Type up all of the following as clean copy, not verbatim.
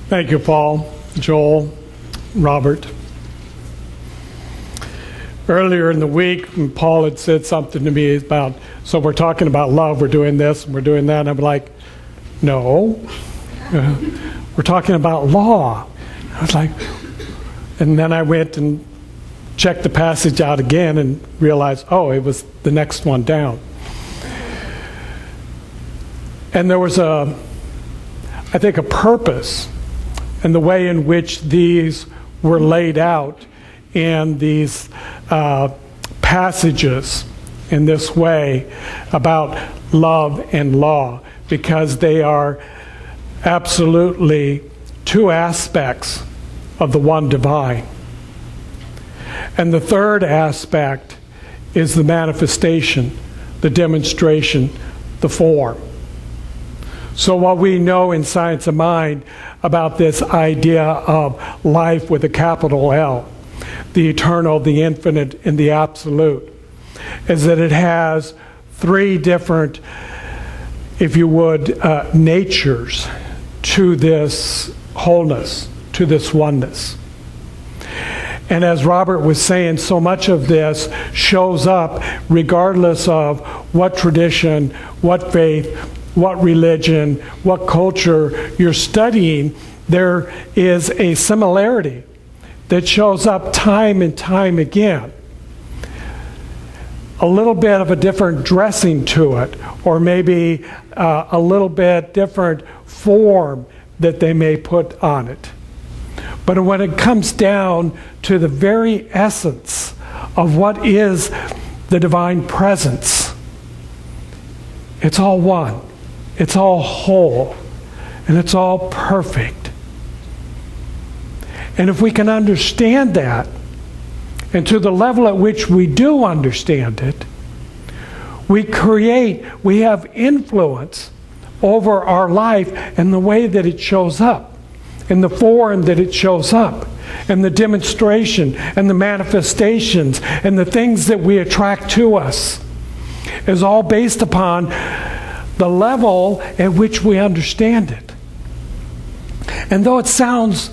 Thank you, Paul, Joel, Robert. Earlier in the week, Paul had said something to me about, so we're talking about love, we're doing this, and we're doing that. And I'm like, no, we're talking about law. I was like, and then I went and checked the passage out again and realized, oh, it was the next one down. And there was I think, a purpose in the way in which these were laid out in these passages in this way about love and law, because they are absolutely two aspects of the one divine. And the third aspect is the manifestation, the demonstration, the form. So what we know in Science of Mind about this idea of life with a capital L, the eternal, the infinite, and the absolute, is that it has three different, if you would, natures to this wholeness, to this oneness. And as Robert was saying, so much of this shows up regardless of what tradition, what faith, what religion, what culture you're studying. There is a similarity that shows up time and time again. A little bit of a different dressing to it, or maybe a little bit different form that they may put on it. But when it comes down to the very essence of what is the divine presence, it's all one, it's all whole, and it's all perfect. And if we can understand that, and to the level at which we do understand it, we have influence over our life and the way that it shows up, and the form that it shows up, and the demonstration, and the manifestations, and the things that we attract to us, is all based upon the level at which we understand it. And though it sounds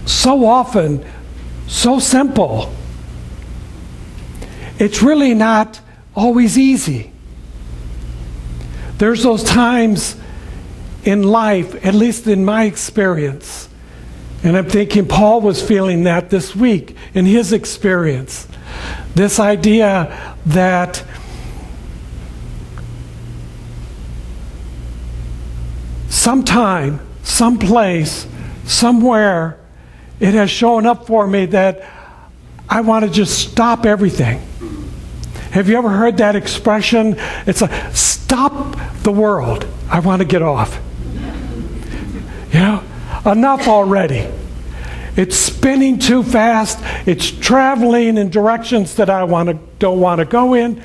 so often so simple, it's really not always easy. There's those times in life, at least in my experience, and I'm thinking Paul was feeling that this week in his experience. This idea that sometime, someplace, somewhere, it has shown up for me that I want to just stop everything. Have you ever heard that expression? It's like, stop the world. I want to get off. You know, enough already. It's spinning too fast. It's traveling in directions that I don't want to go in.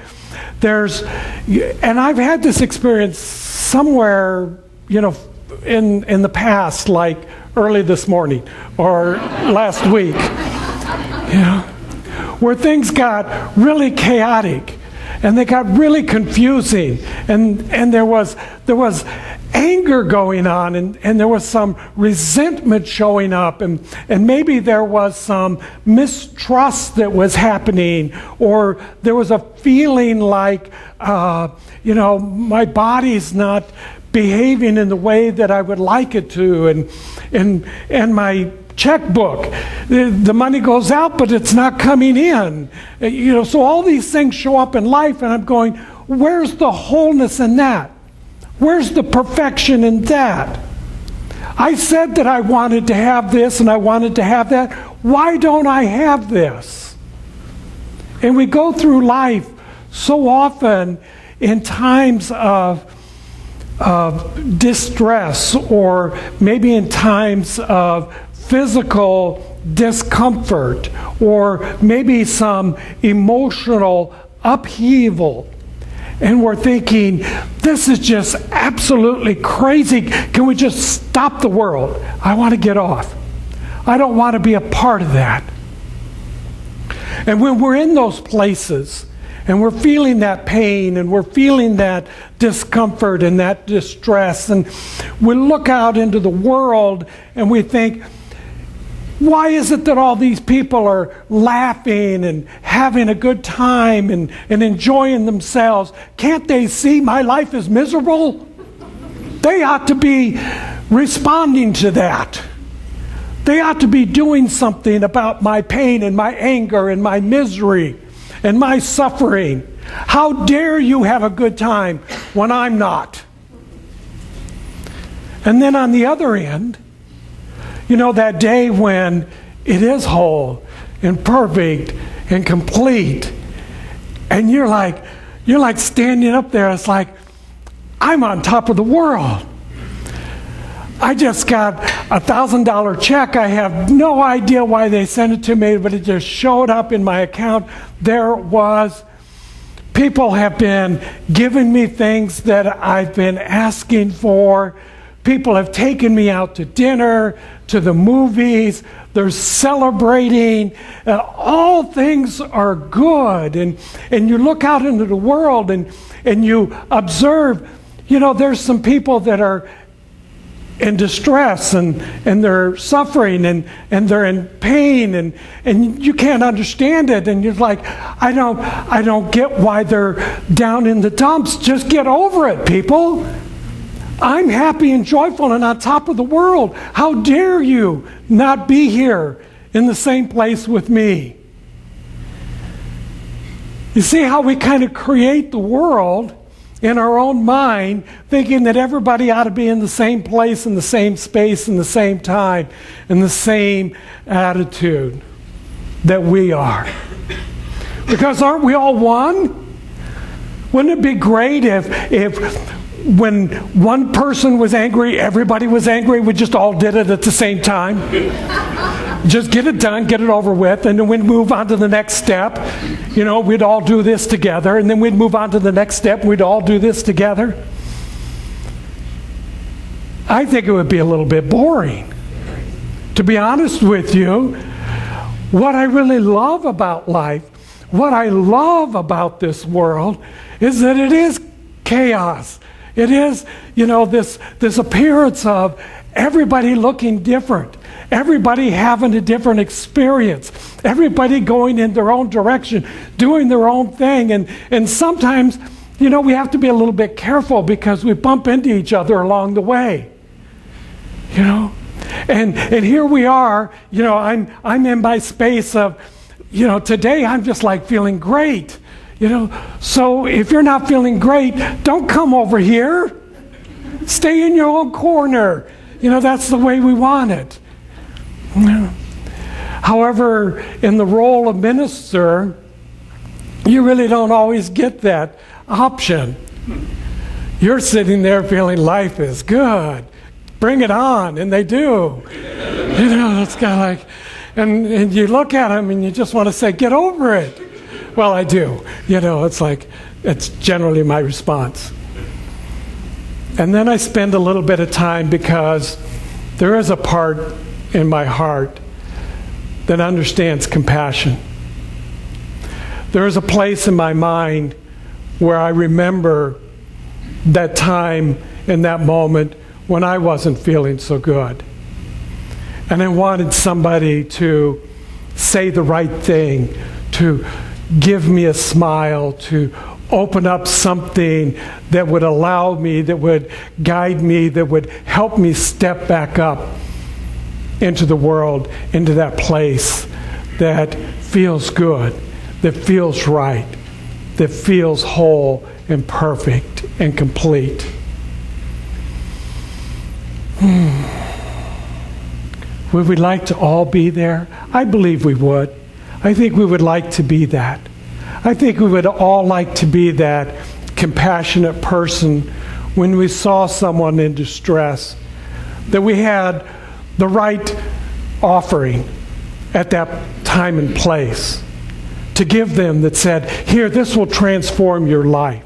And I've had this experience somewhere, in the past, like early this morning or last week, where things got really chaotic and they got really confusing, and there was anger going on, and there was some resentment showing up, and maybe there was some mistrust that was happening, or there was a feeling like my body's not behaving in the way that I would like it to, and my checkbook, the money goes out but it's not coming in, so all these things show up in life, and I'm going, where's the wholeness in that? Where's the perfection in that? I said that I wanted to have this and I wanted to have that. Why don't I have this? And we go through life so often in times of distress, or maybe in times of physical discomfort, or maybe some emotional upheaval. And we're thinking, this is just absolutely crazy. Can we just stop the world? I want to get off. I don't want to be a part of that. And when we're in those places, And we're feeling that pain, and we're feeling that discomfort and that distress. And we look out into the world and we think, why is it that all these people are laughing and having a good time and enjoying themselves? Can't they see my life is miserable? They ought to be responding to that. They ought to be doing something about my pain and my anger and my misery and my suffering. How dare you have a good time when I'm not? And then on the other end, you know, that day when it is whole and perfect and complete, and you're like standing up there, it's like, I'm on top of the world. I just got a $1,000 check. I have no idea why they sent it to me, but it just showed up in my account. There it was. People have been giving me things that I've been asking for. People have taken me out to dinner, to the movies. They're celebrating. All things are good. And you look out into the world and you observe, you know, there's some people that are in distress and they're suffering and they're in pain and you can't understand it, and you're like, I don't get why they're down in the dumps. Just get over it, people. I'm happy and joyful and on top of the world. How dare you not be here in the same place with me? You see how we kind of create the world in our own mind, thinking that everybody ought to be in the same place, in the same space, in the same time, in the same attitude that we are. Because aren't we all one? Wouldn't it be great if when one person was angry, everybody was angry? We just all did it at the same time. Just get it done, get it over with, and then we'd move on to the next step. You know, we'd all do this together, and then we'd move on to the next step, we'd all do this together. I think it would be a little bit boring. To be honest with you, what I really love about life, what I love about this world, is that it is chaos. It is, you know, this appearance of everybody looking different, everybody having a different experience, everybody going in their own direction, doing their own thing. And sometimes, you know, we have to be a little bit careful because we bump into each other along the way. You know? And here we are, you know, I'm in my space of, you know, today I'm just like feeling great. You know, so if you're not feeling great, don't come over here. Stay in your own corner. You know, that's the way we want it. However, in the role of minister, you really don't always get that option. You're sitting there feeling life is good. Bring it on, and they do. You know, it's kind of like, and you look at them and you just want to say, get over it. Well, I do. You know, it's like, it's generally my response. And then I spend a little bit of time because there is a part in my heart that understands compassion. There is a place in my mind where I remember that time in that moment when I wasn't feeling so good. And I wanted somebody to say the right thing, to give me a smile, to open up something that would allow me, that would guide me, that would help me step back up into the world, into that place that feels good, that feels right, that feels whole and perfect and complete. Would we like to all be there? I believe we would. I think we would like to be that. I think we would all like to be that compassionate person when we saw someone in distress, that we had the right offering at that time and place to give them that said, here, this will transform your life.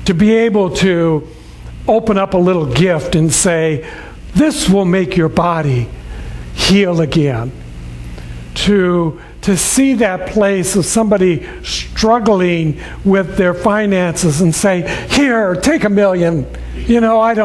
To be able to open up a little gift and say, this will make your body heal again. To to see that place of somebody struggling with their finances and say, here, take $1 million. You know, I don't